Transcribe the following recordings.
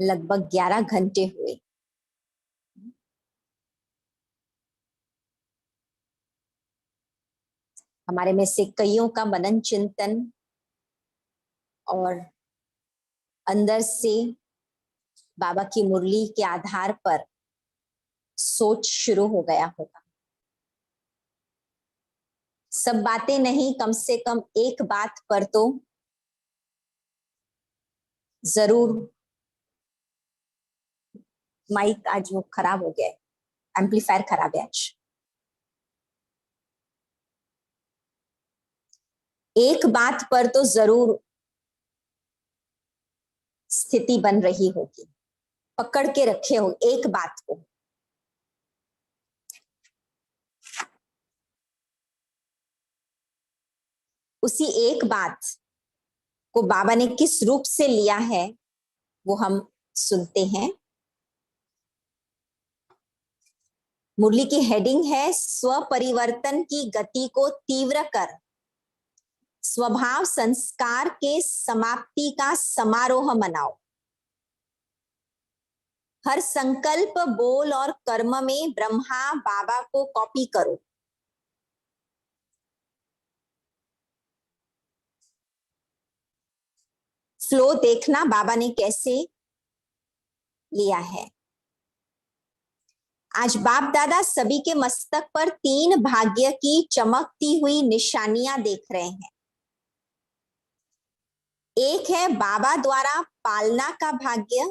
लगभग 11 घंटे हुए। हमारे में से कईयों का मनन चिंतन और अंदर से बाबा की मुरली के आधार पर सोच शुरू हो गया होगा। सब बातें नहीं, कम से कम एक बात पर तो जरूर। माइक आज वो खराब हो गया है, एम्पलीफायर खराब है आज। एक बात पर तो जरूर स्थिति बन रही होगी, पकड़ के रखे हो एक बात को। उसी एक बात को बाबा ने किस रूप से लिया है वो हम सुनते हैं। मुरली की हेडिंग है स्व परिवर्तन की गति को तीव्र कर स्वभाव संस्कार के समाप्ति का समारोह मनाओ। हर संकल्प, बोल और कर्म में ब्रह्मा बाबा को कॉपी करो। फ्लो देखना बाबा ने कैसे लिया है। आज बाप दादा सभी के मस्तक पर 3 भाग्य की चमकती हुई निशानियां देख रहे हैं। एक है बाबा द्वारा पालना का भाग्य,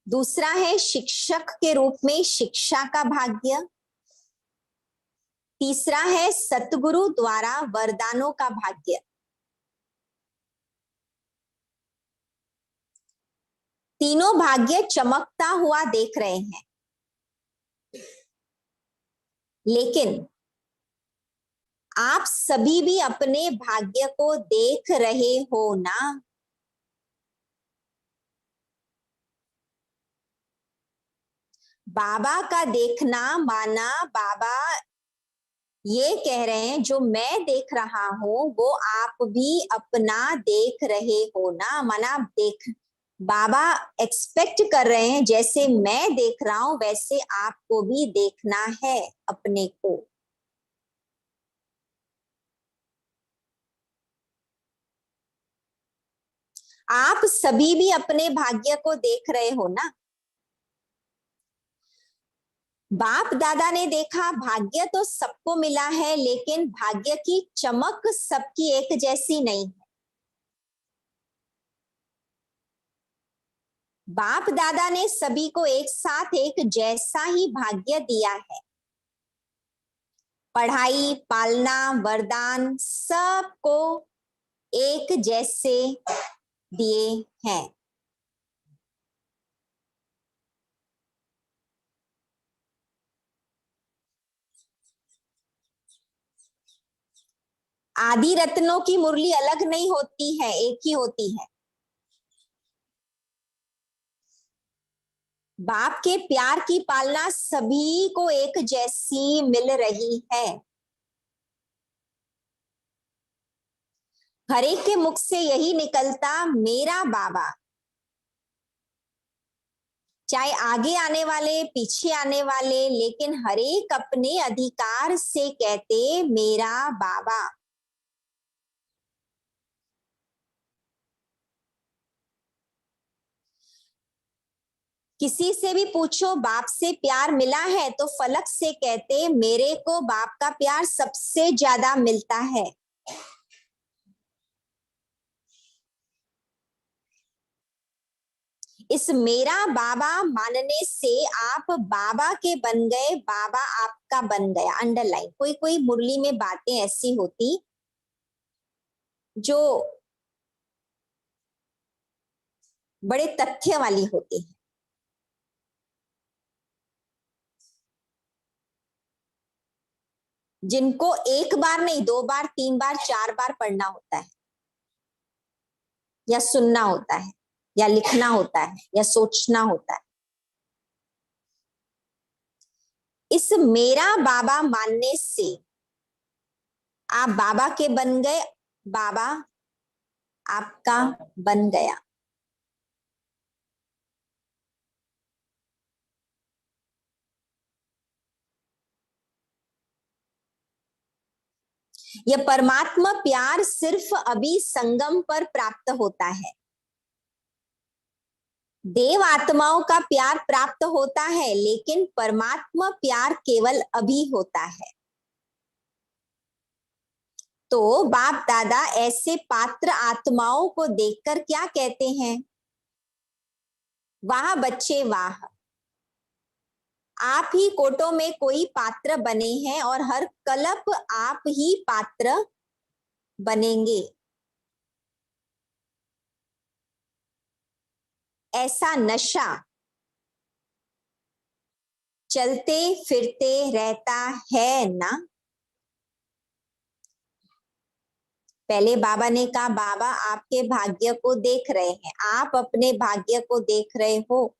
दूसरा है शिक्षक के रूप में शिक्षा का भाग्य, तीसरा है सतगुरु द्वारा वरदानों का भाग्य। तीनों भाग्य चमकता हुआ देख रहे हैं, लेकिन आप सभी भी अपने भाग्य को देख रहे हो ना। बाबा का देखना माना बाबा ये कह रहे हैं जो मैं देख रहा हूं वो आप भी अपना देख रहे हो ना। माना देख, बाबा एक्सपेक्ट कर रहे हैं जैसे मैं देख रहा हूं वैसे आपको भी देखना है अपने को। आप सभी भी अपने भाग्य को देख रहे हो ना। बाप दादा ने देखा भाग्य तो सबको मिला है, लेकिन भाग्य की चमक सबकी एक जैसी नहीं है। बाप दादा ने सभी को एक साथ एक जैसा ही भाग्य दिया है। पढ़ाई, पालना, वरदान सबको एक जैसे दिए हैं। आदि रत्नों की मुरली अलग नहीं होती है, एक ही होती है। बाप के प्यार की पालना सभी को एक जैसी मिल रही है। हर एक के मुख से यही निकलता मेरा बाबा, चाहे आगे आने वाले पीछे आने वाले, लेकिन हर एक अपने अधिकार से कहते मेरा बाबा। किसी से भी पूछो बाप से प्यार मिला है तो फलक से कहते मेरे को बाप का प्यार सबसे ज्यादा मिलता है। इस मेरा बाबा मानने से आप बाबा के बन गए, बाबा आपका बन गया। अंडरलाइन। कोई कोई मुरली में बातें ऐसी होती जो बड़े तथ्य वाली होती है। जिनको एक बार नहीं 2 बार 3 बार 4 बार पढ़ना होता है, या सुनना होता है, या लिखना होता है, या सोचना होता है। इस मेरा बाबा मानने से आप बाबा के बन गए, बाबा आपका बन गया। यह परमात्मा प्यार सिर्फ अभी संगम पर प्राप्त होता है। देव आत्माओं का प्यार प्राप्त होता है, लेकिन परमात्मा प्यार केवल अभी होता है। तो बाप दादा ऐसे पात्र आत्माओं को देखकर क्या कहते हैं? वाह बच्चे वाह, आप ही कोटों में कोई पात्र बने हैं और हर कल्प आप ही पात्र बनेंगे। ऐसा नशा चलते फिरते रहता है ना। पहले बाबा ने कहा, बाबा आपके भाग्य को देख रहे हैं, आप अपने भाग्य को देख रहे हो।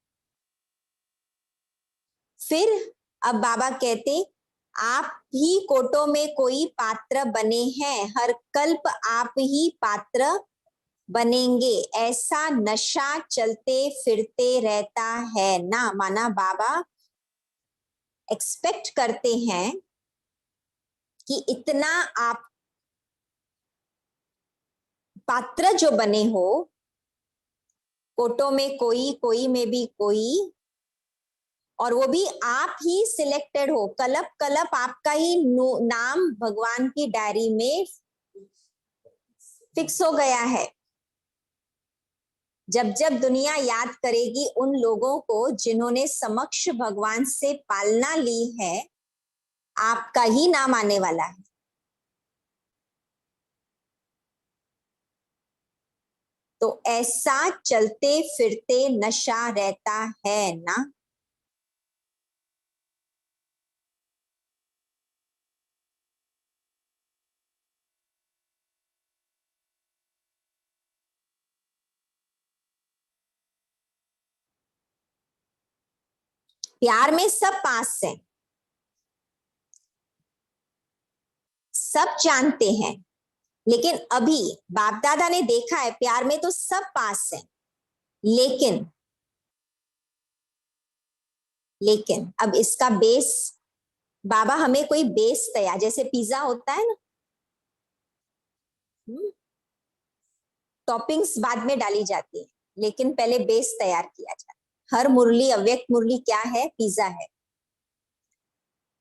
फिर अब बाबा कहते, आप ही कोटों में कोई पात्र बने हैं, हर कल्प आप ही पात्र बनेंगे। ऐसा नशा चलते फिरते रहता है ना। माना बाबा एक्सपेक्ट करते हैं कि इतना आप पात्र जो बने हो, कोटों में कोई, कोई में भी कोई, और वो भी आप ही सिलेक्टेड हो। कलप कलप आपका ही नाम भगवान की डायरी में फिक्स हो गया है। जब जब दुनिया याद करेगी उन लोगों को जिन्होंने समक्ष भगवान से पालना ली है, आपका ही नाम आने वाला है। तो ऐसा चलते फिरते नशा रहता है ना। प्यार में सब पास है, सब जानते हैं, लेकिन अभी बाप दादा ने देखा है प्यार में तो सब पास है, लेकिन अब इसका बेस, बाबा हमें कोई बेस तैयार, जैसे पिज्जा होता है ना, टॉपिंग्स बाद में डाली जाती है, लेकिन पहले बेस तैयार किया जाता है। हर मुरली, अव्यक्त मुरली क्या है? पिज्जा है।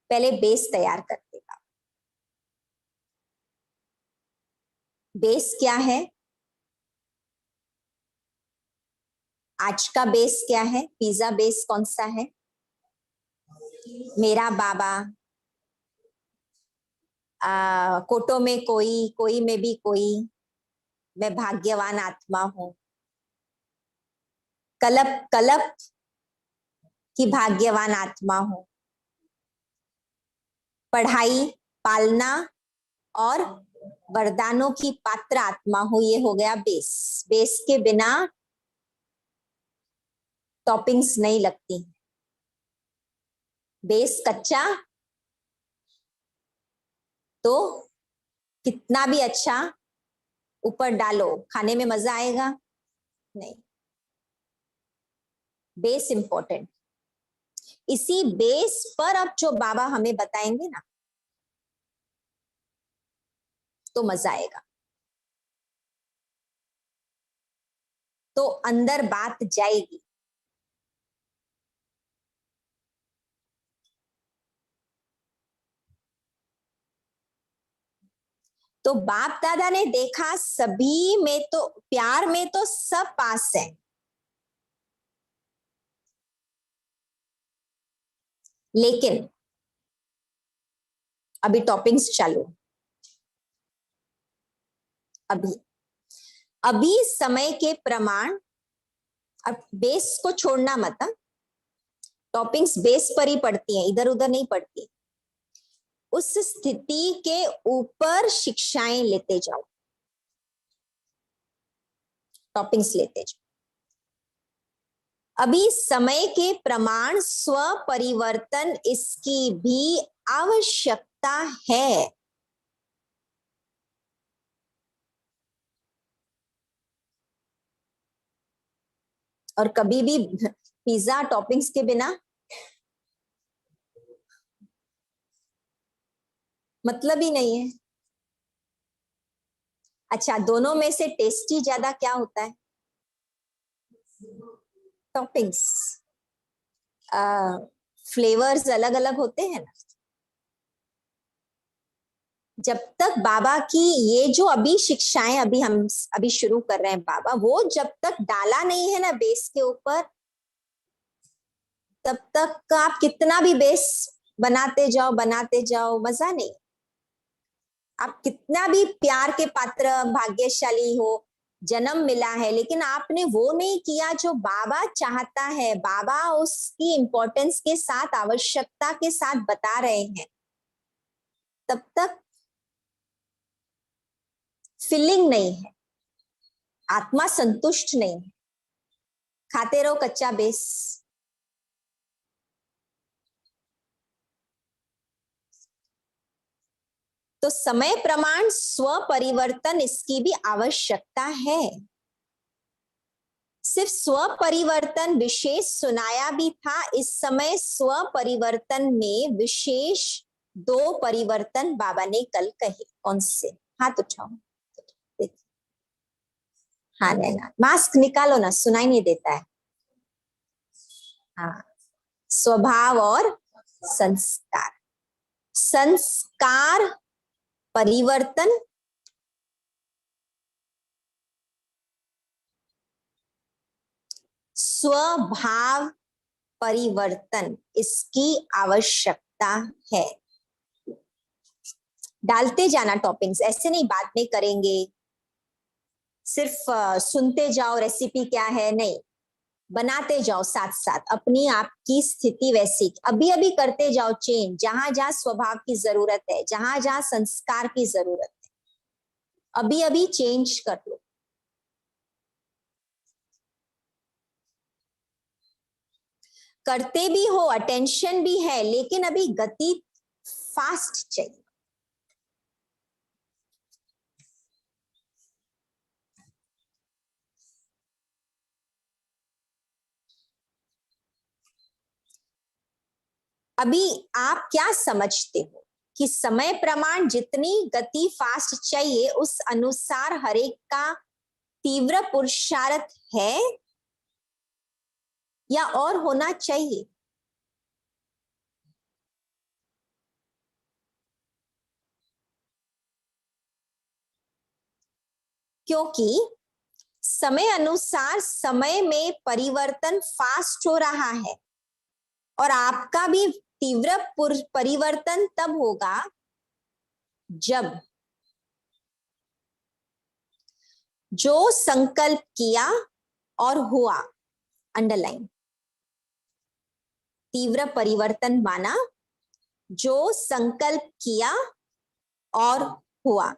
पहले बेस तैयार करते हैं। बेस क्या है? आज का बेस क्या है? पिज्जा बेस कौन सा है? मेरा बाबा, कोटों में कोई, कोई में भी कोई, मैं भाग्यवान आत्मा हूं। कलप कलप की भाग्यवान आत्मा हूं। पढ़ाई, पालना और वरदानों की पात्र आत्मा हूं। ये हो गया बेस। बेस के बिना टॉपिंग्स नहीं लगती। बेस कच्चा तो कितना भी अच्छा ऊपर डालो, खाने में मजा आएगा नहीं। Base important. इसी बेस पर अब जो बाबा हमें बताएंगे ना, तो मजा आएगा। तो अंदर बात जाएगी। तो बाप दादा ने देखा सभी में तो प्यार में तो सब पास है, लेकिन अभी टॉपिंग्स चालू। अभी अभी समय के प्रमाण, अब बेस को छोड़ना मत। टॉपिंग्स बेस पर ही पड़ती हैं, इधर उधर नहीं पड़ती। उस स्थिति के ऊपर शिक्षाएं लेते जाओ, टॉपिंग्स लेते जाओ। अभी समय के प्रमाण स्व परिवर्तन, इसकी भी आवश्यकता है। और कभी भी पिज्जा टॉपिंग्स के बिना मतलब ही नहीं है। अच्छा, दोनों में से टेस्टी ज्यादा क्या होता है? टॉपिंग्स। फ्लेवर्स अलग अलग होते हैं ना। जब तक बाबा की ये जो अभी शिक्षाएं अभी हम अभी शुरू कर रहे हैं बाबा, वो जब तक डाला नहीं है ना बेस के ऊपर, तब तक आप कितना भी बेस बनाते जाओ मजा नहीं। आप कितना भी प्यार के पात्र भाग्यशाली हो, जन्म मिला है, लेकिन आपने वो नहीं किया जो बाबा चाहता है, बाबा उसकी इंपॉर्टेंस के साथ आवश्यकता के साथ बता रहे हैं, तब तक फिलिंग नहीं है, आत्मा संतुष्ट नहीं है। खाते रहो कच्चा बेस। तो समय प्रमाण स्व परिवर्तन, इसकी भी आवश्यकता है। सिर्फ स्व परिवर्तन विशेष सुनाया भी था, इस समय स्व परिवर्तन में विशेष 2 परिवर्तन बाबा ने कल कहे। कौन से? हाथ उठाओ। हाँ नैना, मास्क निकालो ना, सुनाई नहीं देता है। हाँ, स्वभाव और संस्कार। संस्कार परिवर्तन, स्वभाव परिवर्तन, इसकी आवश्यकता है। डालते जाना टॉपिंग्स, ऐसे नहीं बाद में करेंगे, सिर्फ सुनते जाओ रेसिपी क्या है, नहीं, बनाते जाओ साथ साथ। अपनी आपकी स्थिति वैसी अभी अभी करते जाओ चेंज, जहां जहां स्वभाव की जरूरत है, जहां जहां संस्कार की जरूरत है, अभी अभी चेंज कर लो। करते भी हो, अटेंशन भी है, लेकिन अभी गति फास्ट चाहिए। अभी आप क्या समझते हो कि समय प्रमाण जितनी गति फास्ट चाहिए, उस अनुसार हरेक का तीव्र पुरुषार्थ है या और होना चाहिए? क्योंकि समय अनुसार समय में परिवर्तन फास्ट हो रहा है, और आपका भी तीव्र परिवर्तन तब होगा जब जो संकल्प किया और हुआ, अंडरलाइन, तीव्र परिवर्तन माना जो संकल्प किया और हुआ।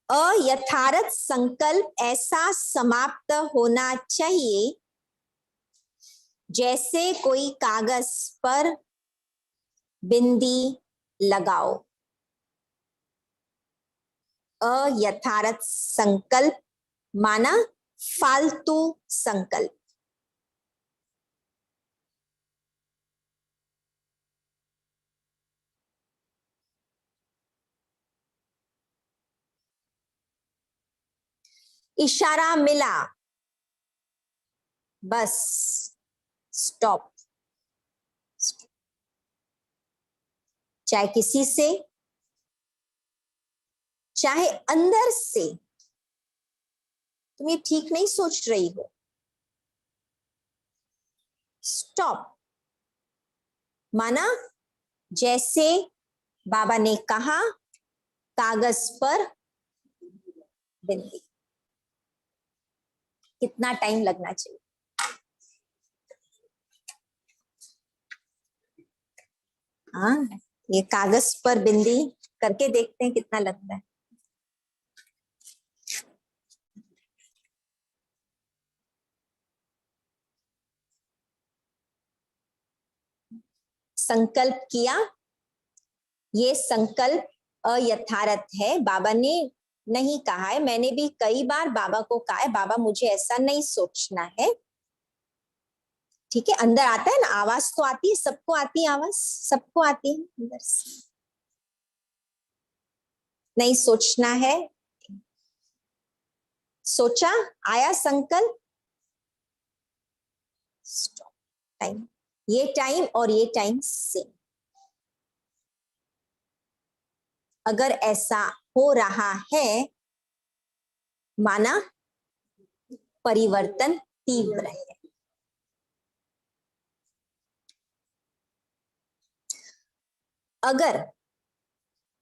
अयथार्थ संकल्प ऐसा समाप्त होना चाहिए जैसे कोई कागज पर बिंदी लगाओ। अयथार्थ संकल्प माना फालतू संकल्प। इशारा मिला, बस स्टॉप। चाहे किसी से, चाहे अंदर से तुम ये ठीक नहीं सोच रही हो, स्टॉप। माना जैसे बाबा ने कहा, कागज पर बिंदी। कितना टाइम लगना चाहिए? हाँ, ये कागज पर बिंदी करके देखते हैं कितना लगता है। संकल्प किया, ये संकल्प अयथार्थ है। बाबा ने नहीं कहा है, मैंने भी कई बार बाबा को कहा है, बाबा मुझे ऐसा नहीं सोचना है। ठीक है, अंदर आता है ना आवाज, तो आती है, सबको आती है आवाज, सबको आती है अंदर से। नहीं सोचना है? सोचा? आया संकल्प? स्टॉप। टाइम, ये टाइम और ये टाइम सेम। अगर ऐसा हो रहा है, माना परिवर्तन तीव्र है। अगर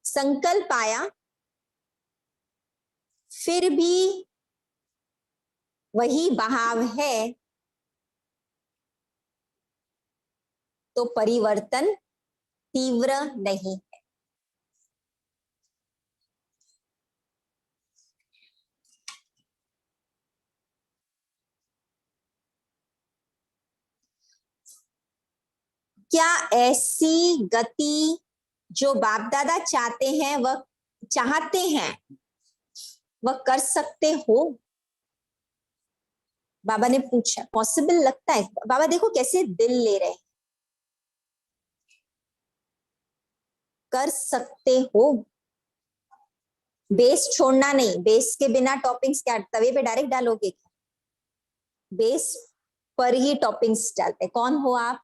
संकल्प आया फिर भी वही बहाव है, तो परिवर्तन तीव्र नहीं है। क्या ऐसी गति जो बाप दादा चाहते हैं वह कर सकते हो? बाबा ने पूछा। पॉसिबल लगता है? बाबा देखो कैसे दिल ले रहे हैं। कर सकते हो, बेस छोड़ना नहीं। बेस के बिना टॉपिंग्स क्या तवे पे डायरेक्ट डालोगे? बेस पर ही टॉपिंग्स डालते। कौन हो आप?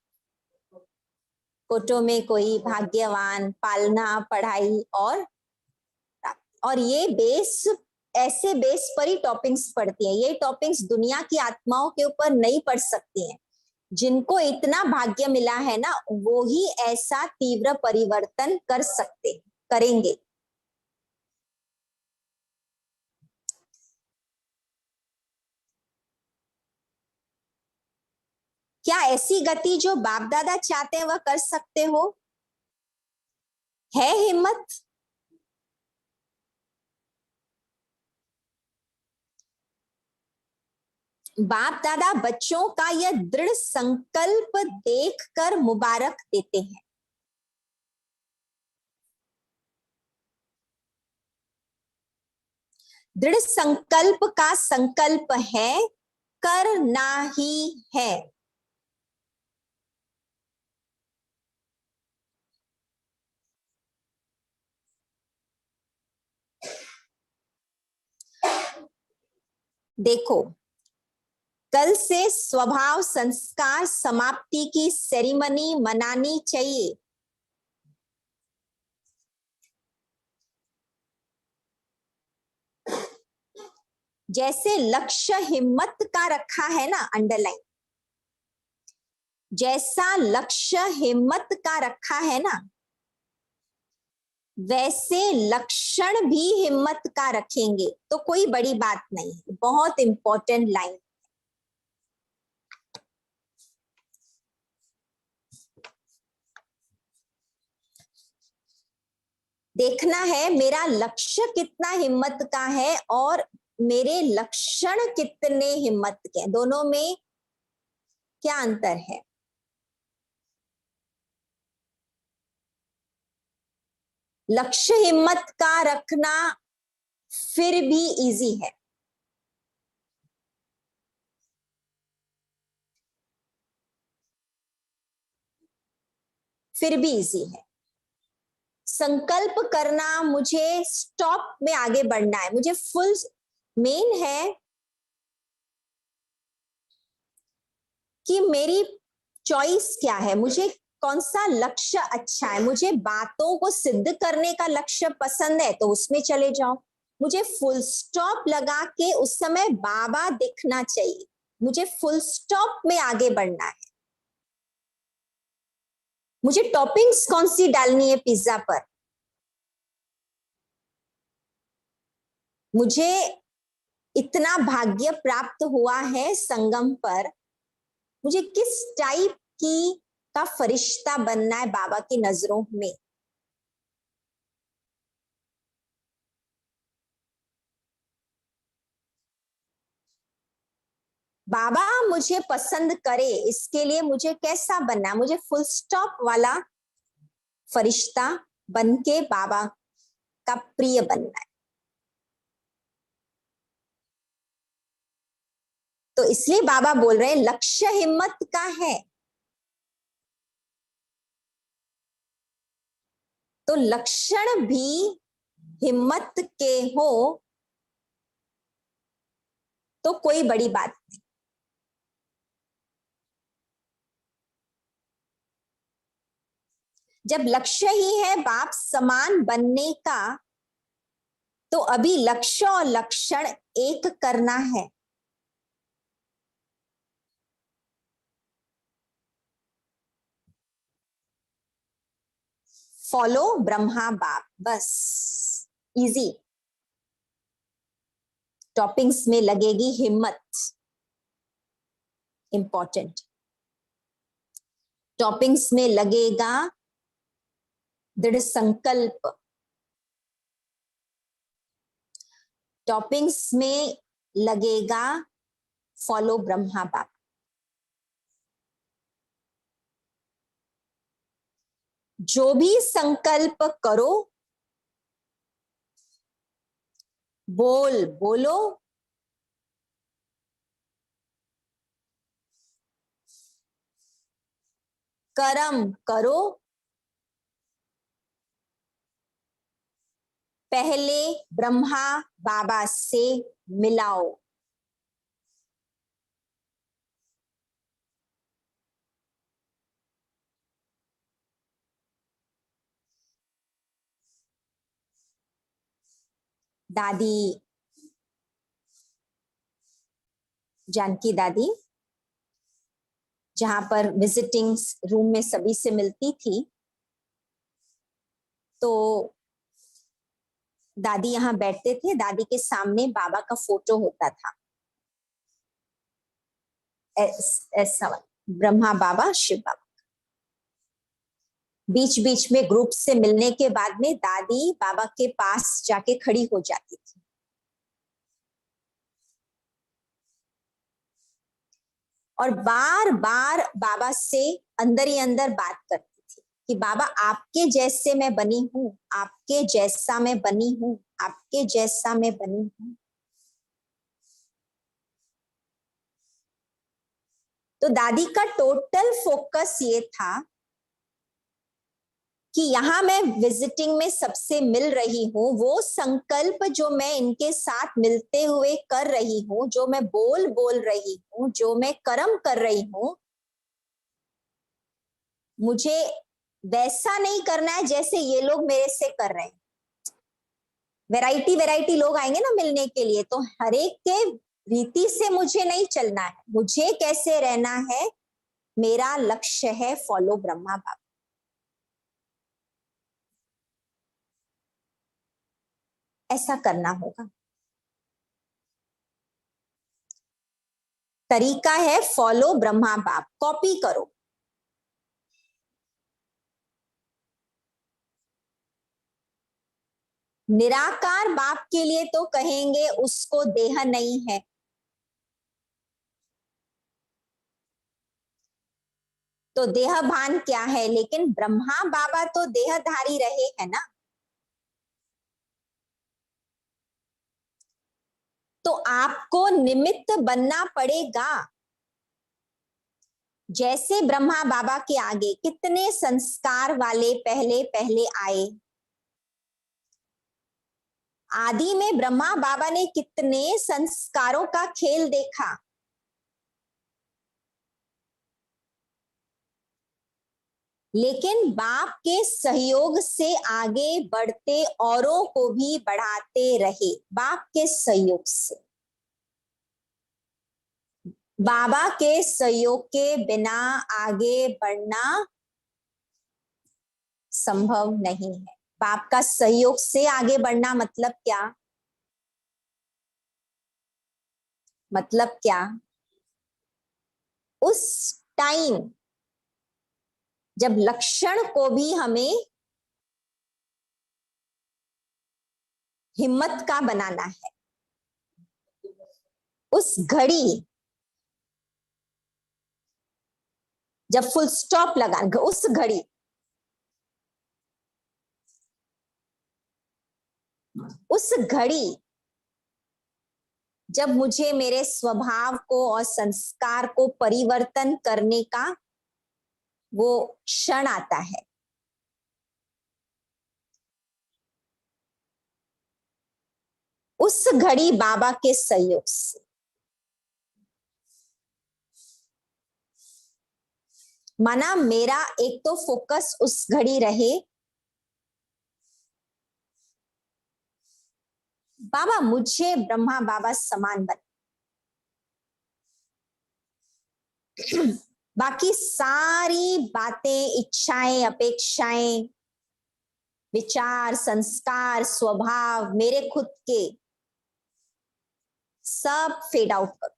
फोटो में कोई भाग्यवान, पालना, पढ़ाई और ये बेस, ऐसे बेस पर ही टॉपिंग्स पढ़ती है। ये टॉपिंग्स दुनिया की आत्माओं के ऊपर नहीं पढ़ सकती हैं। जिनको इतना भाग्य मिला है ना, वो ही ऐसा तीव्र परिवर्तन कर सकते, करेंगे। क्या ऐसी गति जो बाप दादा चाहते हैं वह कर सकते हो? है हिम्मत? बाप दादा बच्चों का यह दृढ़ संकल्प देखकर मुबारक देते हैं। दृढ़ संकल्प का संकल्प है करना ही है। देखो, कल से स्वभाव संस्कार समाप्ति की सेरेमनी मनानी चाहिए। जैसे लक्ष्य हिम्मत का रखा है ना, अंडरलाइन, जैसा लक्ष्य हिम्मत का रखा है ना, वैसे लक्षण भी हिम्मत का रखेंगे तो कोई बड़ी बात नहीं। बहुत इंपॉर्टेंट लाइन। देखना है मेरा लक्ष्य कितना हिम्मत का है और मेरे लक्षण कितने हिम्मत के हैं। दोनों में क्या अंतर है? लक्ष्य हिम्मत का रखना फिर भी इजी है। फिर भी इजी है। संकल्प करना, मुझे स्टॉप में आगे बढ़ना है, मुझे फुल मेन है कि मेरी चॉइस क्या है, मुझे कौन सा लक्ष्य अच्छा है। मुझे बातों को सिद्ध करने का लक्ष्य पसंद है तो उसमें चले जाओ। मुझे फुल स्टॉप लगा के उस समय बाबा दिखना चाहिए। मुझे फुल स्टॉप में आगे बढ़ना है। मुझे टॉपिंग्स कौन सी डालनी है पिज्जा पर? मुझे इतना भाग्य प्राप्त हुआ है संगम पर, मुझे किस टाइप की का फरिश्ता बनना है बाबा की नजरों में। बाबा मुझे पसंद करे इसके लिए मुझे कैसा बनना है? मुझे फुल स्टॉप वाला फरिश्ता बन के बाबा का प्रिय बनना है। तो इसलिए बाबा बोल रहे हैं लक्ष्य हिम्मत का है, तो लक्षण भी हिम्मत के हो तो कोई बड़ी बात नहीं। जब लक्ष्य ही है बाप समान बनने का, तो अभी लक्ष्य और लक्षण एक करना है। फॉलो ब्रह्मा बाप, बस इजी। टॉपिंग्स में लगेगी हिम्मत, इंपॉर्टेंट। टॉपिंग्स में लगेगा दृढ़ संकल्प। टॉपिंग्स में लगेगा फॉलो ब्रह्मा बाप। जो भी संकल्प करो, बोलो, कर्म करो, पहले ब्रह्मा बाबा से मिलाओ। दादी, जानकी दादी जहां पर विजिटिंग रूम में सभी से मिलती थी, तो दादी यहां बैठते थे। दादी के सामने बाबा का फोटो होता था, ऐसा ब्रह्मा बाबा शिव बाबा। बीच बीच में ग्रुप से मिलने के बाद में दादी बाबा के पास जाके खड़ी हो जाती थी और बार बार बाबा से अंदर ही अंदर बात करती थी कि बाबा आपके जैसे मैं बनी हूं, आपके जैसा मैं बनी हूं, आपके जैसा मैं बनी हूं। तो दादी का टोटल फोकस ये था कि यहां मैं विजिटिंग में सबसे मिल रही हूं, वो संकल्प जो मैं इनके साथ मिलते हुए कर रही हूं, जो मैं बोल रही हूं, जो मैं कर्म कर रही हूं, मुझे वैसा नहीं करना है जैसे ये लोग मेरे से कर रहे हैं। वैरायटी वैरायटी लोग आएंगे ना मिलने के लिए, तो हर एक के रीति से मुझे नहीं चलना है। मुझे कैसे रहना है, मेरा लक्ष्य है फॉलो ब्रह्मा बाबा। ऐसा करना होगा। तरीका है फॉलो ब्रह्मा बाप, कॉपी करो। निराकार बाप के लिए तो कहेंगे उसको देह नहीं है, तो देह भान क्या है, लेकिन ब्रह्मा बाबा तो देहधारी रहे हैं ना। तो आपको निमित्त बनना पड़ेगा। जैसे ब्रह्मा बाबा के आगे कितने संस्कार वाले पहले पहले आए, आदि में ब्रह्मा बाबा ने कितने संस्कारों का खेल देखा। लेकिन बाप के सहयोग से आगे बढ़ते औरों को भी बढ़ाते रहे, बाप के सहयोग से। बाबा के सहयोग के बिना आगे बढ़ना संभव नहीं है। बाप का सहयोग से आगे बढ़ना मतलब क्या? मतलब क्या? उस टाइम जब लक्षण को भी हमें हिम्मत का बनाना है, उस घड़ी जब फुल स्टॉप लगा, उस घड़ी उस घड़ी जब मुझे मेरे स्वभाव को और संस्कार को परिवर्तन करने का वो क्षण आता है, उस घड़ी बाबा के सहयोग से, माना मेरा एक तो फोकस उस घड़ी रहे, बाबा मुझे ब्रह्मा बाबा समान बने, बाकी सारी बातें, इच्छाएं, अपेक्षाएं, विचार, संस्कार, स्वभाव मेरे खुद के सब फेड आउट कर,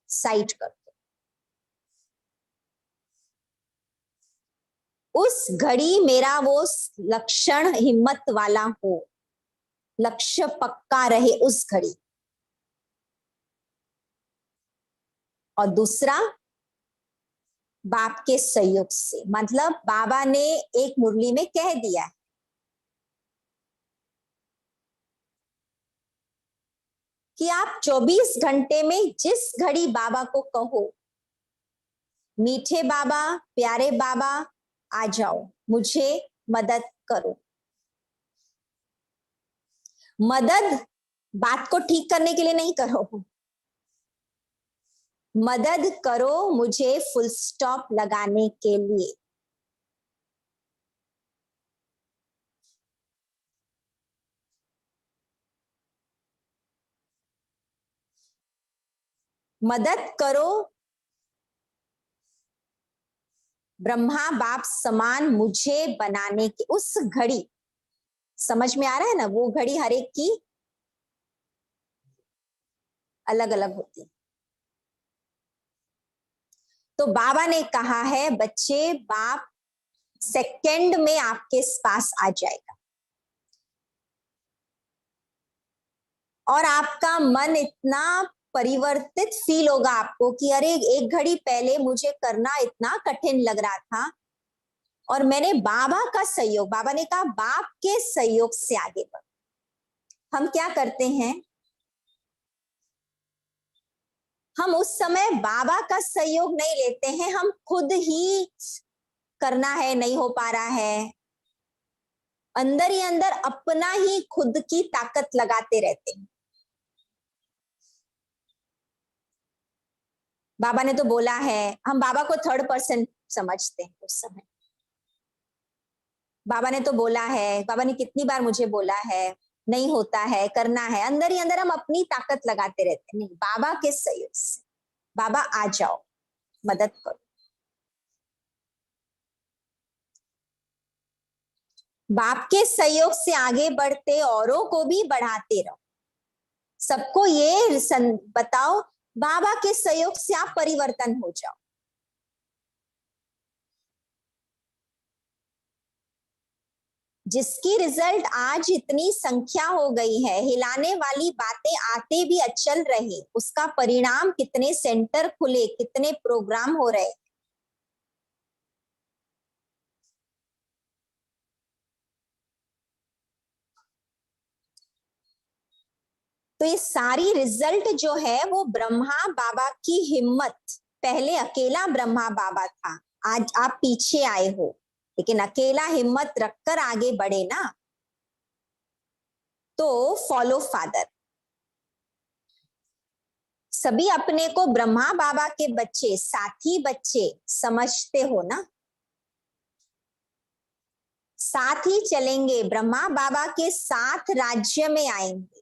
साइड कर। उस घड़ी मेरा वो लक्षण हिम्मत वाला हो, लक्ष्य पक्का रहे उस घड़ी। और दूसरा, बाप के सहयोग से, मतलब बाबा ने एक मुरली में कह दिया है कि आप 24 घंटे में जिस घड़ी बाबा को कहो, मीठे बाबा, प्यारे बाबा आ जाओ, मुझे मदद करो। मदद बात को ठीक करने के लिए नहीं करो, मदद करो मुझे फुल स्टॉप लगाने के लिए। मदद करो ब्रह्मा बाप समान मुझे बनाने की। उस घड़ी, समझ में आ रहा है ना, वो घड़ी हर एक की अलग अलग होती है। तो बाबा ने कहा है बच्चे, बाप सेकंड में आपके पास आ जाएगा और आपका मन इतना परिवर्तित फील होगा आपको कि अरे एक घड़ी पहले मुझे करना इतना कठिन लग रहा था और मैंने बाबा का सहयोग, बाबा ने कहा बाप के सहयोग से आगे बढ़। हम क्या करते हैं, हम उस समय बाबा का सहयोग नहीं लेते हैं, हम खुद ही करना है, नहीं हो पा रहा है, अंदर ही अंदर अपना ही खुद की ताकत लगाते रहते हैं। बाबा ने तो बोला है, हम बाबा को थर्ड पर्सन समझते हैं उस समय। बाबा ने तो बोला है, बाबा ने कितनी बार मुझे बोला है, नहीं होता है, करना है, अंदर ही अंदर हम अपनी ताकत लगाते रहते हैं। नहीं, बाबा के सहयोग से, बाबा आ जाओ, मदद करो। बाप के सहयोग से आगे बढ़ते औरों को भी बढ़ाते रहो। सबको ये बताओ, बाबा के सहयोग से आप परिवर्तन हो जाओ। जिसकी रिजल्ट आज इतनी संख्या हो गई है, हिलाने वाली बातें आते भी अचल रहे, उसका परिणाम कितने सेंटर खुले, कितने प्रोग्राम हो रहे। तो ये सारी रिजल्ट जो है वो ब्रह्मा बाबा की हिम्मत। पहले अकेला ब्रह्मा बाबा था, आज आप पीछे आए हो, लेकिन अकेला हिम्मत रखकर आगे बढ़े ना, तो फॉलो फादर। सभी अपने को ब्रह्मा बाबा के बच्चे, साथी बच्चे समझते हो ना, साथ ही चलेंगे, ब्रह्मा बाबा के साथ राज्य में आएंगे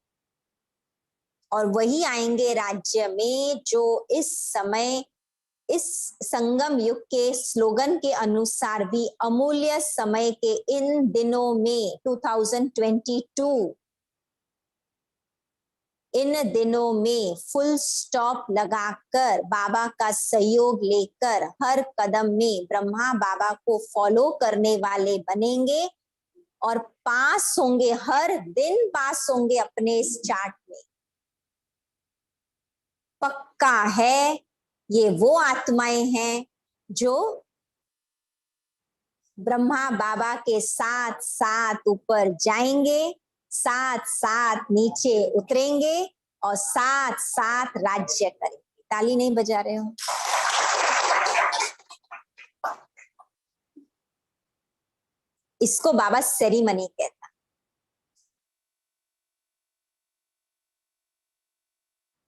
और वही आएंगे राज्य में जो इस समय, इस संगम युग के स्लोगन के अनुसार भी अमूल्य समय के इन दिनों में 2022, इन दिनों में फुल स्टॉप लगाकर बाबा का सहयोग लेकर हर कदम में ब्रह्मा बाबा को फॉलो करने वाले बनेंगे और पास होंगे, हर दिन पास होंगे अपने इस चार्ट में। पक्का है, ये वो आत्माएं हैं जो ब्रह्मा बाबा के साथ साथ ऊपर जाएंगे, साथ साथ नीचे उतरेंगे और साथ साथ राज्य करेंगे। ताली नहीं बजा रहे हो? इसको बाबा सेरेमनी कहता।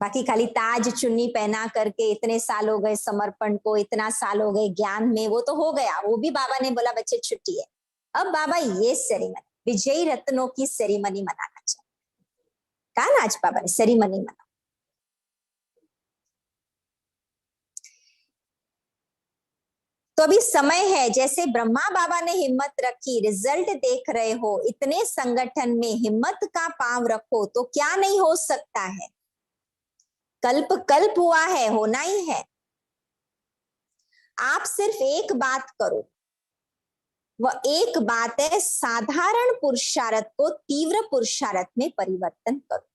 बाकी खाली ताज चुन्नी पहना करके इतने साल हो गए समर्पण को, इतना साल हो गए ज्ञान में, वो तो हो गया, वो भी बाबा ने बोला बच्चे छुट्टी है। अब बाबा ये सेरेमनी, विजयी रत्नों की सेरेमनी मनाना चाहते, कहा ना आज बाबा ने सेरेमनी मना। तो अभी समय है, जैसे ब्रह्मा बाबा ने हिम्मत रखी, रिजल्ट देख रहे हो, इतने संगठन में हिम्मत का पांव रखो तो क्या नहीं हो सकता है। कल्प कल्प हुआ है, होना ही है। आप सिर्फ एक बात करो, वह एक बात है, साधारण पुरुषार्थ को तीव्र पुरुषार्थ में परिवर्तन करो।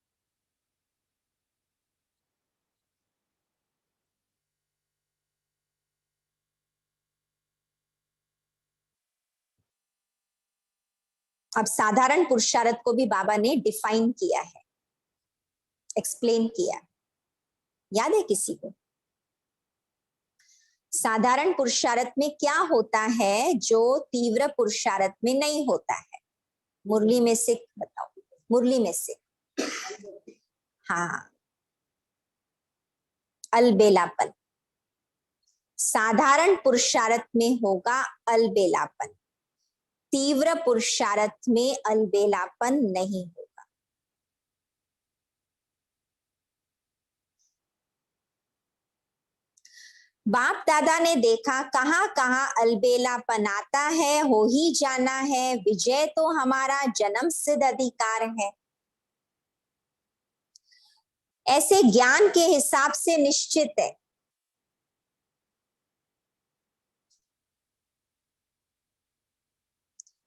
अब साधारण पुरुषार्थ को भी बाबा ने डिफाइन किया है, एक्सप्लेन किया, याद है किसी को? साधारण पुरुषार्थ में क्या होता है जो तीव्र पुरुषार्थ में नहीं होता है? मुरली में से बताओ, मुरली में से। हाँ, अलबेलापन। साधारण पुरुषार्थ में होगा अलबेलापन, तीव्र पुरुषार्थ में अलबेलापन नहीं होगा। बाप दादा ने देखा कहाँ कहाँ अलबेलापन आता है, हो ही जाना है, विजय तो हमारा जन्म सिद्ध अधिकार है। ऐसे ज्ञान के हिसाब से निश्चित है।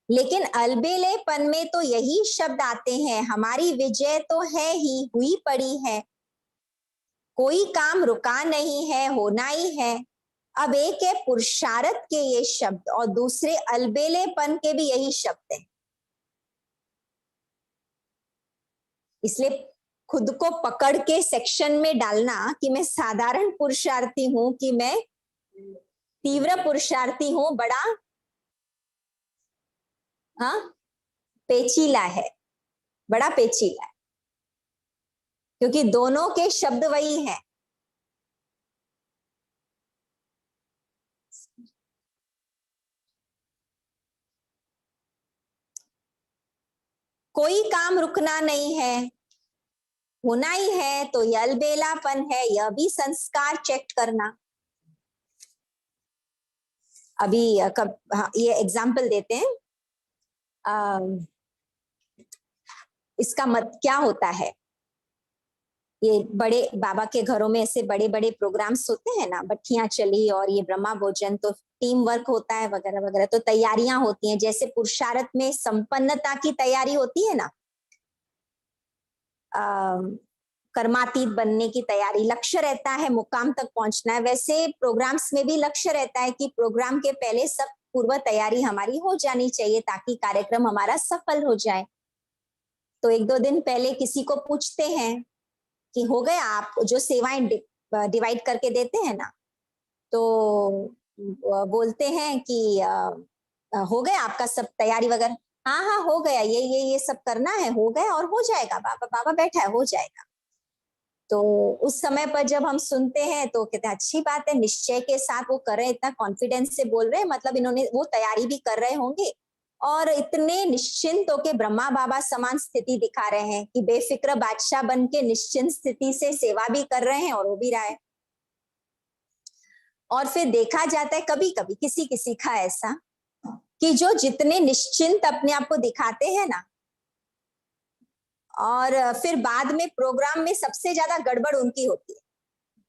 लेकिन अलबेलेपन में तो यही शब्द आते हैं, हमारी विजय तो है ही, हुई पड़ी है, कोई काम रुका नहीं है, होना ही है। अब एक है पुरुषार्थ के ये शब्द और दूसरे अलबेलेपन के भी यही शब्द हैं। इसलिए खुद को पकड़ के सेक्शन में डालना कि मैं साधारण पुरुषार्थी हूं कि मैं तीव्र पुरुषार्थी हूं, बड़ा हाँ पेचीला है, बड़ा पेचीला है, क्योंकि दोनों के शब्द वही हैं। कोई काम रुकना नहीं है, होना ही है, तो यह अलबेलापन है, यह भी संस्कार चेक करना। अभी ये एग्जाम्पल देते हैं, इसका मत क्या होता है। ये बड़े बाबा के घरों में ऐसे बड़े बड़े प्रोग्राम्स होते हैं ना, बट्टियां चली और ये ब्रह्मा भोजन, तो टीम वर्क होता है वगैरह वगैरह, तो तैयारियां होती हैं, जैसे पुरुषार्थ में संपन्नता की तैयारी होती है ना, कर्मातीत बनने की तैयारी, लक्ष्य रहता है मुकाम तक पहुंचना है, वैसे प्रोग्राम्स में भी लक्ष्य रहता है कि प्रोग्राम के पहले सब पूर्व तैयारी हमारी हो जानी चाहिए ताकि कार्यक्रम हमारा सफल हो जाए। तो एक दो दिन पहले किसी को पूछते हैं कि हो गया, आप जो सेवाएं डिवाइड करके देते हैं ना, तो बोलते हैं कि हो गया आपका सब तैयारी वगैरह, हाँ हाँ हो गया, ये सब करना है, हो गया और हो जाएगा, बाबा बाबा बैठा है, हो जाएगा। तो उस समय पर जब हम सुनते हैं तो कहते हैं अच्छी बात है, निश्चय के साथ वो कर रहे हैं, इतना कॉन्फिडेंस से बोल रहे हैं, मतलब इन्होंने वो तैयारी भी कर रहे होंगे और इतने निश्चिंत होके ब्रह्मा बाबा समान स्थिति दिखा रहे हैं कि बेफिक्र बादशाह बन के निश्चिंत स्थिति से सेवा भी कर रहे हैं और हो भी रहा है। और फिर देखा जाता है कभी कभी किसी किसी का ऐसा कि जो जितने निश्चिंत अपने आप को दिखाते हैं ना, और फिर बाद में प्रोग्राम में सबसे ज्यादा गड़बड़ उनकी होती है,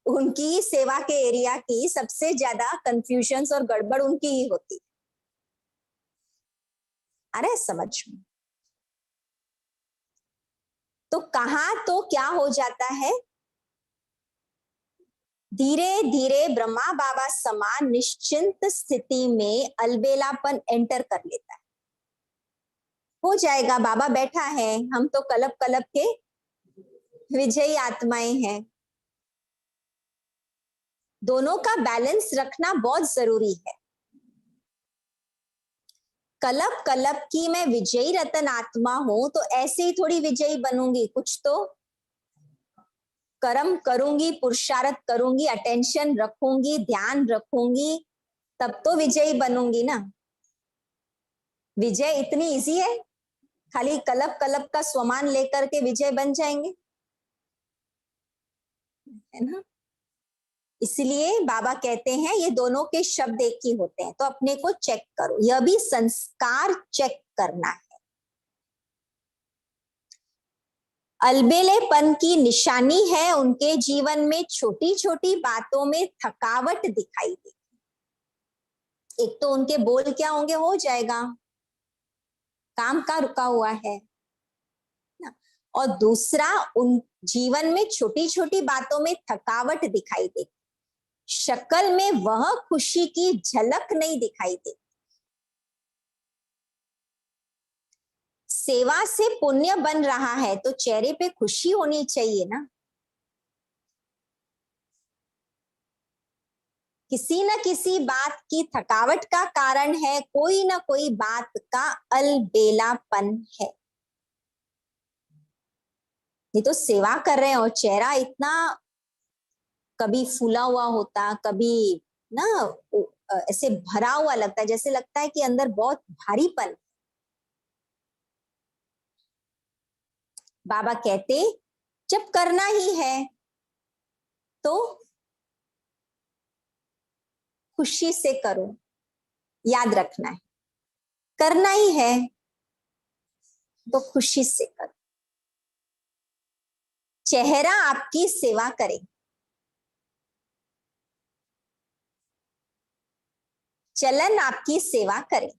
उनकी सेवा के एरिया की सबसे ज्यादा कंफ्यूजन्स और गड़बड़ उनकी ही होती है। अरे समझ में, तो कहाँ तो क्या हो जाता है, धीरे धीरे ब्रह्मा बाबा समान निश्चिंत स्थिति में अलबेलापन एंटर कर लेता है। हो जाएगा, बाबा बैठा है, हम तो कलप कलप के विजयी आत्माएं हैं। दोनों का बैलेंस रखना बहुत जरूरी है। कलप कलप की मैं विजयी रतन आत्मा हूं तो ऐसे ही थोड़ी विजयी बनूंगी, कुछ तो कर्म करूंगी, पुरुषार्थ करूंगी, अटेंशन रखूंगी, ध्यान रखूंगी, तब तो विजयी बनूंगी ना। विजय इतनी इजी है, खाली कलप कलप का स्वमान लेकर के विजय बन जाएंगे, है ना। इसलिए बाबा कहते हैं ये दोनों के शब्द एक ही होते हैं, तो अपने को चेक करो, यह भी संस्कार चेक करना है। अलबेलेपन की निशानी है उनके जीवन में छोटी छोटी बातों में थकावट दिखाई दे। एक तो उनके बोल क्या होंगे, हो जाएगा, काम का रुका हुआ है ना। और दूसरा, उन जीवन में छोटी छोटी बातों में थकावट दिखाई दे, शक्ल में वह खुशी की झलक नहीं दिखाई दे। सेवा से पुण्य बन रहा है तो चेहरे पे खुशी होनी चाहिए ना। किसी न किसी बात की थकावट का कारण है, कोई ना कोई बात का अलबेलापन है। ये तो सेवा कर रहे हैं और चेहरा इतना कभी फूला हुआ होता, कभी ना ऐसे भरा हुआ लगता है, जैसे लगता है कि अंदर बहुत भारीपन। बाबा कहते जब करना ही है तो खुशी से करो, याद रखना है, करना ही है तो खुशी से करो। चेहरा आपकी सेवा करे, चलन आपकी सेवा करे।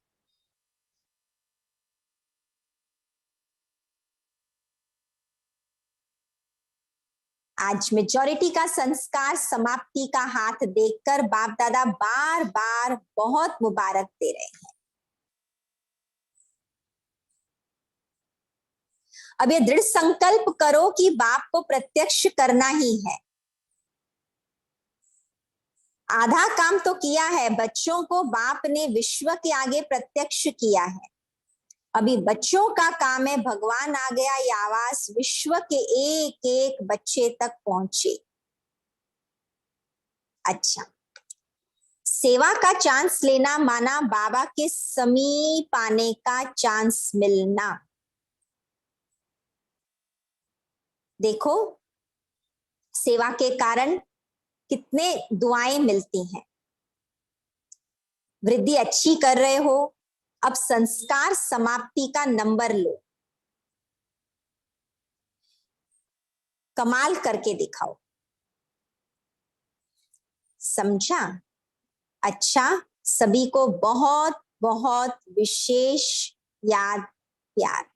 आज मेजॉरिटी का संस्कार समाप्ति का हाथ देखकर बाप दादा बार बार बहुत मुबारक दे रहे हैं। अब ये दृढ़ संकल्प करो कि बाप को प्रत्यक्ष करना ही है। आधा काम तो किया है, बच्चों को बाप ने विश्व के आगे प्रत्यक्ष किया है। अभी बच्चों का काम है, भगवान आ गया ये आवाज विश्व के एक एक बच्चे तक पहुंचे। अच्छा, सेवा का चांस लेना माना बाबा के समीप आने का चांस मिलना। देखो सेवा के कारण कितने दुआएं मिलती हैं। वृद्धि अच्छी कर रहे हो, अब संस्कार समाप्ति का नंबर लो, कमाल करके दिखाओ। समझा? अच्छा, सभी को बहुत बहुत विशेष याद प्यार।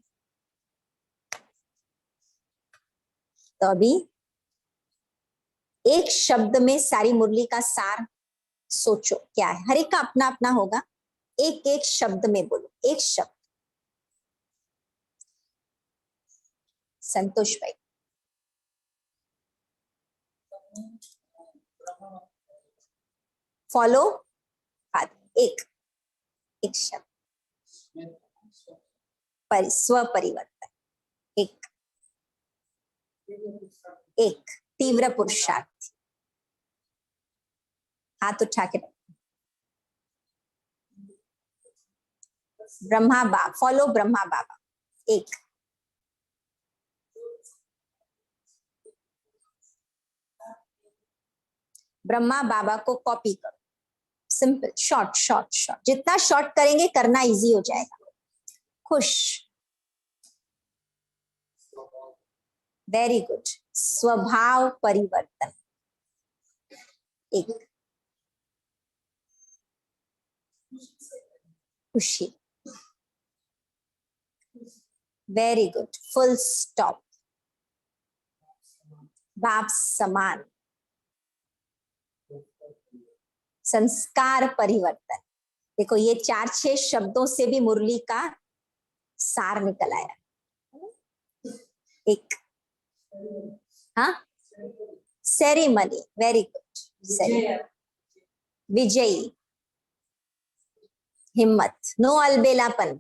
तो अभी एक शब्द में सारी मुरली का सार सोचो क्या है। हर एक का अपना अपना होगा, एक एक शब्द में बोलो, एक शब्द। संतोष भाई। फॉलो एक एक शब्द, स्व परिवर्तन एक, एक तीव्र पुरुषार्थ। हाथ उठा के ब्रह्मा बाबा, फॉलो ब्रह्मा बाबा एक। ब्रह्मा बाबा को कॉपी करो, सिंपल, शॉर्ट शॉर्ट शॉर्ट, जितना शॉर्ट करेंगे करना इजी हो जाएगा। खुश, वेरी गुड, स्वभाव परिवर्तन एक, खुशी, वेरी गुड, फुल स्टॉप, बाप समान, संस्कार परिवर्तन। देखो ये 4-6 शब्दों से भी मुरली का सार निकल आया। एक, हाँ, सेरेमनी, वेरी गुड, विजयी, हिम्मत, नो अलबेलापन,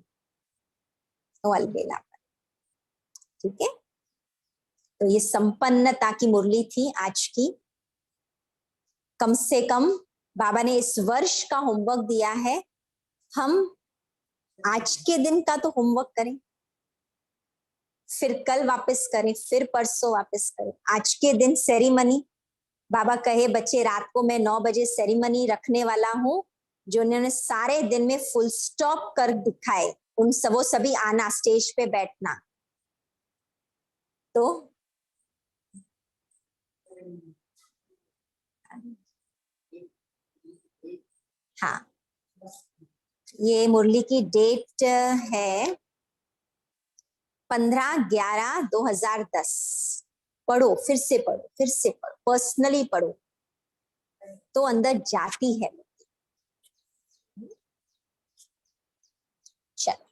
नो अलबेलापन, ठीक है। तो ये संपन्नता की मुरली थी आज की। कम से कम बाबा ने इस वर्ष का होमवर्क दिया है, हम आज के दिन का तो होमवर्क करें, फिर कल वापस करें, फिर परसों वापस करें। आज के दिन सेरेमनी, बाबा कहे बच्चे रात को मैं 9 बजे सेरेमनी रखने वाला हूं, जो उन्होंने सारे दिन में फुल स्टॉप कर दिखाए, उन सब वो सभी आना, स्टेज पे बैठना। तो हाँ, ये मुरली की डेट है 15/11/2010। पढ़ो, फिर से पढ़ो, फिर से पढ़ो, पर्सनली पढ़ो तो अंदर जाती है। चलो,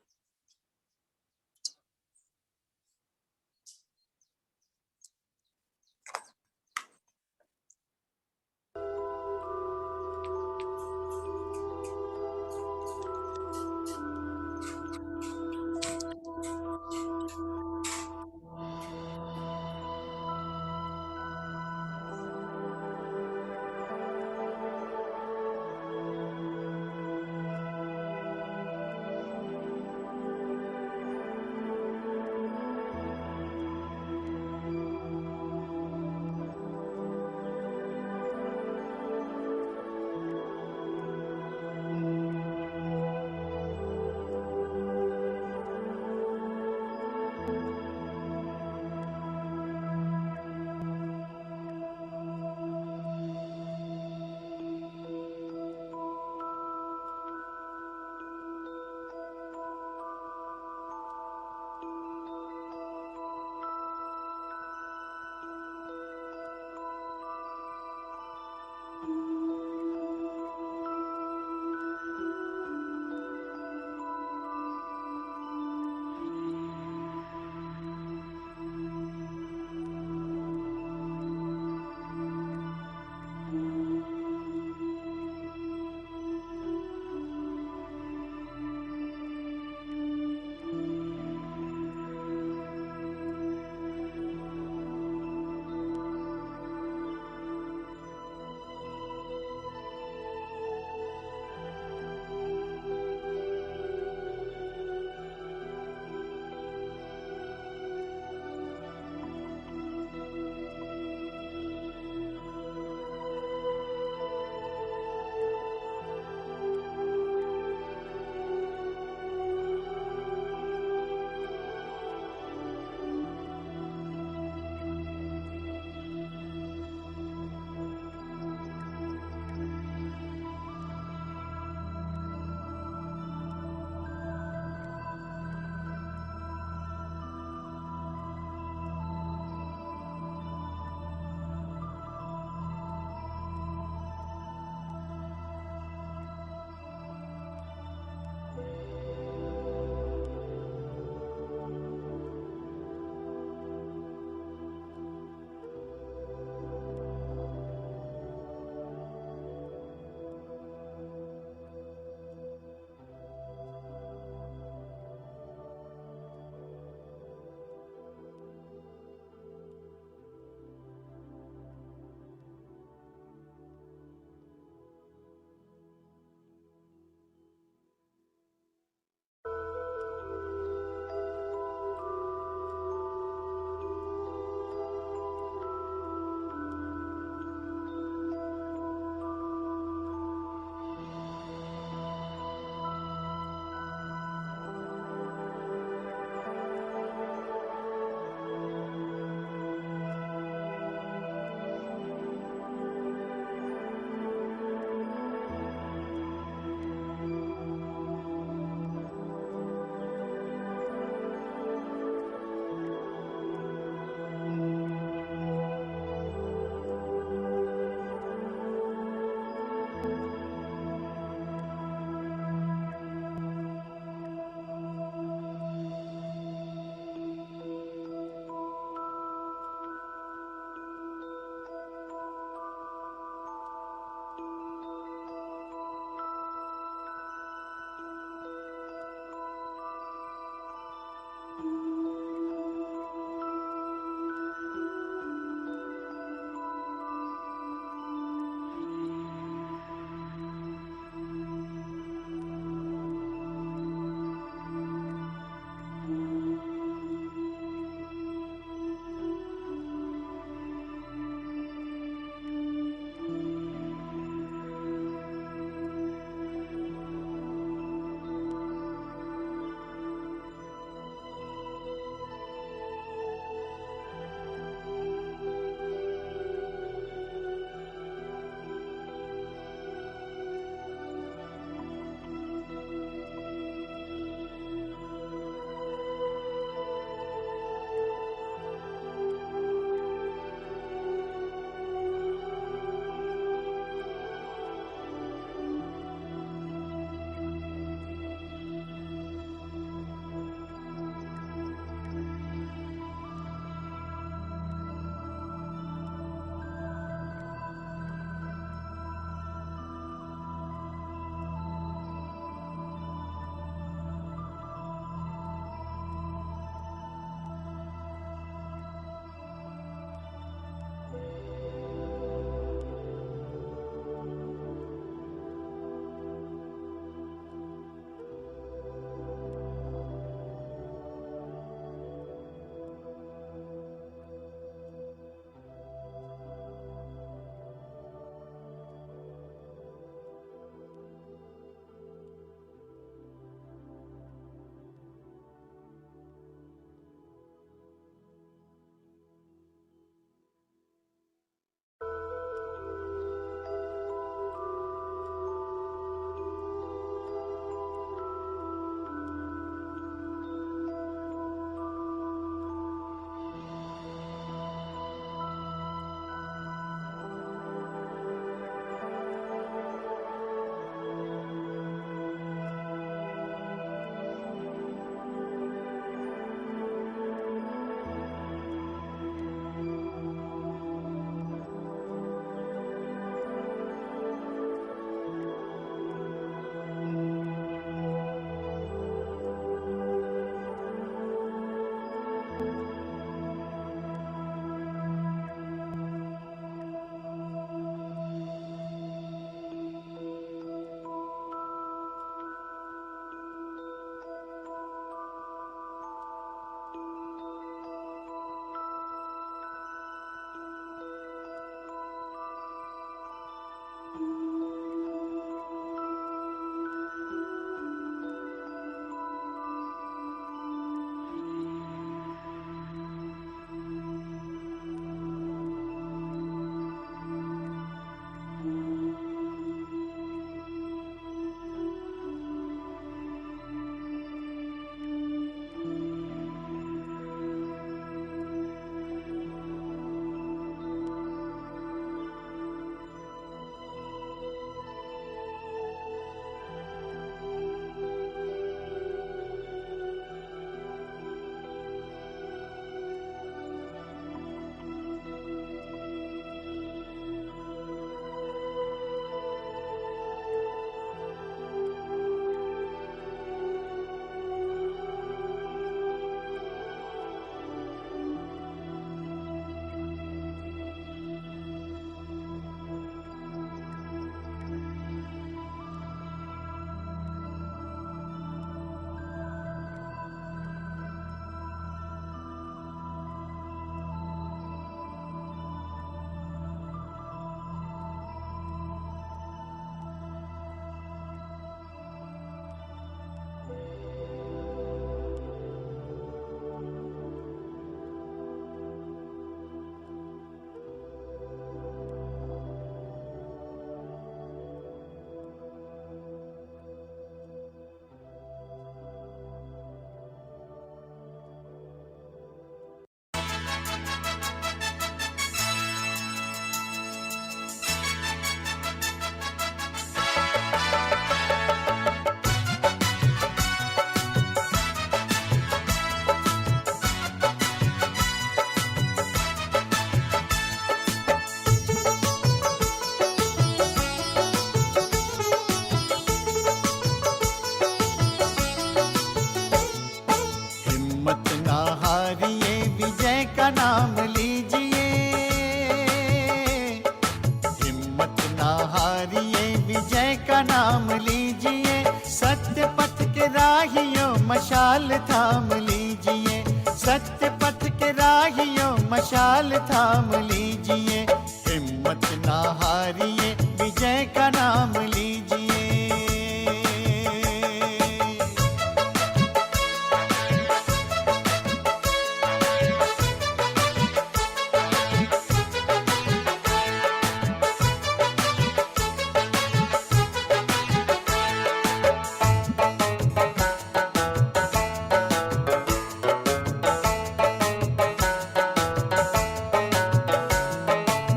विजय का नाम लीजिए, सत्य पथ के राहियों मशाल थाम लीजिए, सत्य पथ के राहियों मशाल थाम लीजिए, हिम्मत ना हारिए, विजय का नाम लीजिए।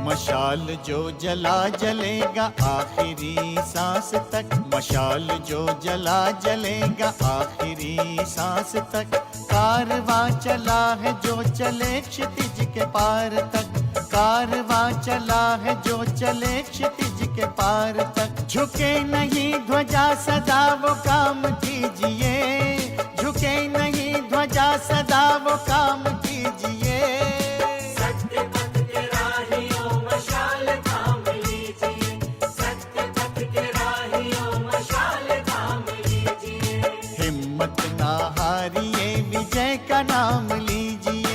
मशाल जो जला जलेगा आखिरी सांस तक, मशाल जो जला जलेगा आखिरी सांस तक, कारवां चला है जो चले क्षितिज के पार तक, कारवां चला है जो चले क्षितिज के पार तक, झुके नहीं ध्वजा सदा वो काम कीजिए, झुके नहीं ध्वजा सदा वो काम कीजिए। हिम्मत ना हारिए, विजय का नाम लीजिए।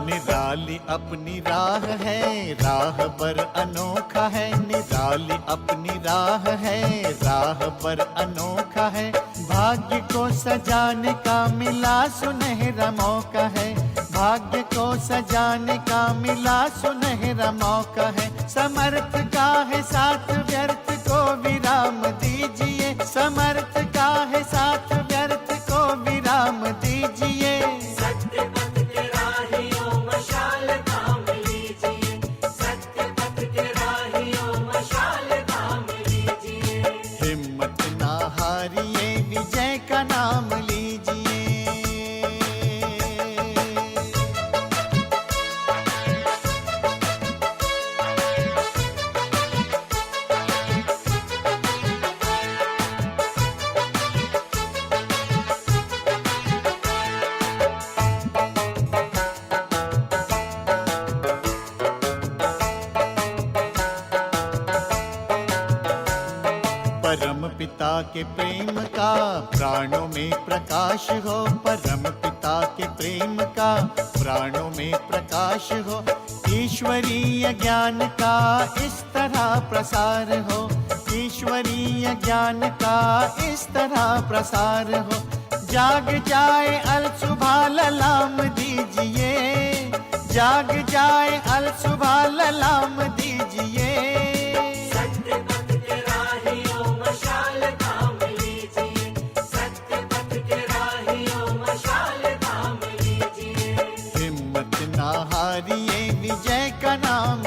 निराली अपनी राह है, राह पर अनोखा है, निराली अपनी राह है, राह पर अनोखा है, भाग्य को सजाने का मिला सुनहरा मौका है, भाग्य को सजाने का मिला सुनहरा मौका है, समर्थ का है साथ व्यर्थ को विराम दीजिए, समर्थ का है साथ व्यर्थ को विराम दीजिए। हिम्मत ना हारिए, विजय का नाम लीजिए। परम पिता के प्रेम का प्राणों में प्रकाश हो, परम पिता के प्रेम का प्राणों में प्रकाश हो, ईश्वरीय ज्ञान का इस तरह प्रसार हो, ईश्वरीय ज्ञान का इस तरह प्रसार हो, जाग जाए अल सुबह ललाम दीजिए, जाग जाए अल सुबह ललाम दीजिए। हिम्मत ना हारिए, विजय का नाम